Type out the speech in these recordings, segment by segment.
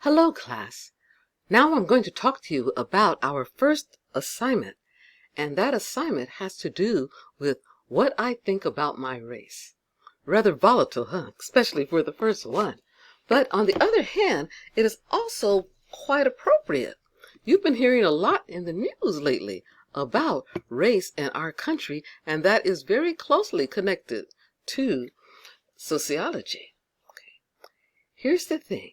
Hello, class. Now I'm going to talk to you about our first assignment, and that assignment has to do with what I think about my race. Rather volatile, huh? Especially for the first one. But on the other hand, it is also quite appropriate. You've been hearing a lot in the news lately about race in our country, and that is very closely connected to sociology. Here's the thing.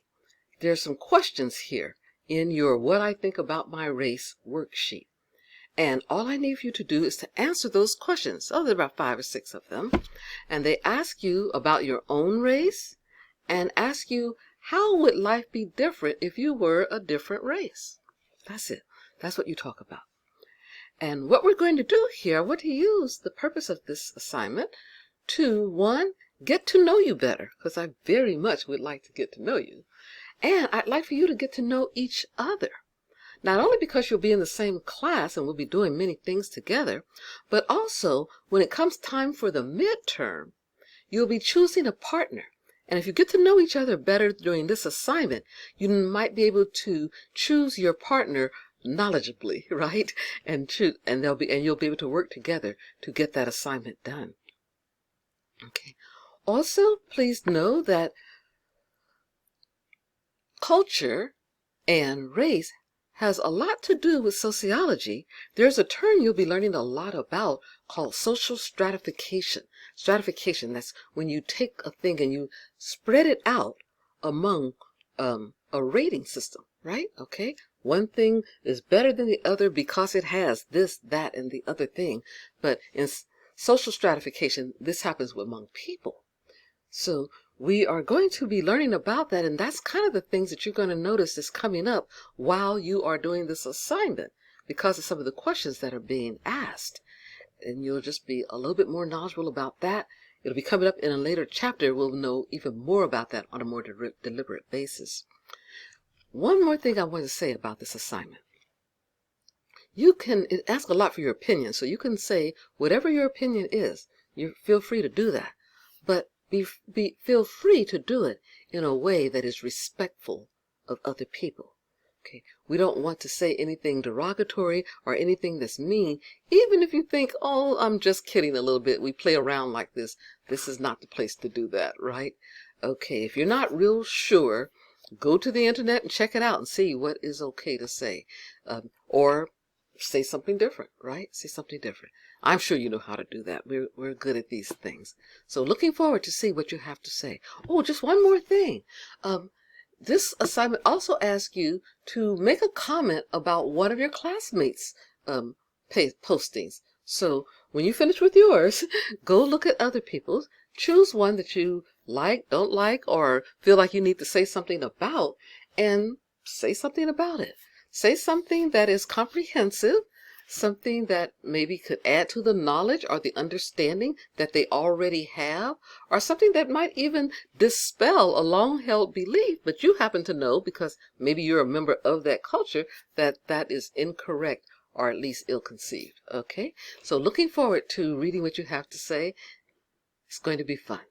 There's some questions here in your What I Think About My Race worksheet. And all I need for you to do is to answer those questions. Oh, there are about 5 or 6 of them. And they ask you about your own race and ask you, how would life be different if you were a different race? That's it. That's what you talk about. And what we're going to do here, I want to use the purpose of this assignment to, 1, get to know you better, because I very much would like to get to know you. And I'd like for you to get to know each other. Not only because you'll be in the same class and we'll be doing many things together, but also when it comes time for the midterm, you'll be choosing a partner. And if you get to know each other better during this assignment, you might be able to choose your partner knowledgeably, right? And you'll be able to work together to get that assignment done. Okay. Also, please know that culture and race has a lot to do with sociology. There's a term you'll be learning a lot about called social stratification. Stratification, that's when you take a thing and you spread it out among a rating system, right? Okay, one thing is better than the other because it has this, that, and the other thing. But in social stratification, this happens among people. So we are going to be learning about that, and that's kind of the things that you're going to notice is coming up while you are doing this assignment because of some of the questions that are being asked. And you'll just be a little bit more knowledgeable about that. It'll be coming up in a later chapter. We'll know even more about that on a more deliberate basis. One more thing I want to say about this assignment. It asks a lot for your opinion, so you can say whatever your opinion is. You feel free to do that. But feel free to do it in a way that is respectful of other people. Okay, we don't want to say anything derogatory or anything that's mean, even if you think, oh, I'm just kidding a little bit. We play around like this. This is not the place to do that, right? Okay, if you're not real sure, go to the internet and check it out and see what is okay to say. Or say something different, right? Say something different. I'm sure you know how to do that. We're good at these things. So looking forward to see what you have to say. Oh, just one more thing. This assignment also asks you to make a comment about one of your classmates' postings. So when you finish with yours, go look at other people's, choose one that you like, don't like, or feel like you need to say something about, and say something about it. Say something that is comprehensive, something that maybe could add to the knowledge or the understanding that they already have, or something that might even dispel a long-held belief, but you happen to know because maybe you're a member of that culture that that is incorrect or at least ill-conceived. Okay, so looking forward to reading what you have to say. It's going to be fun.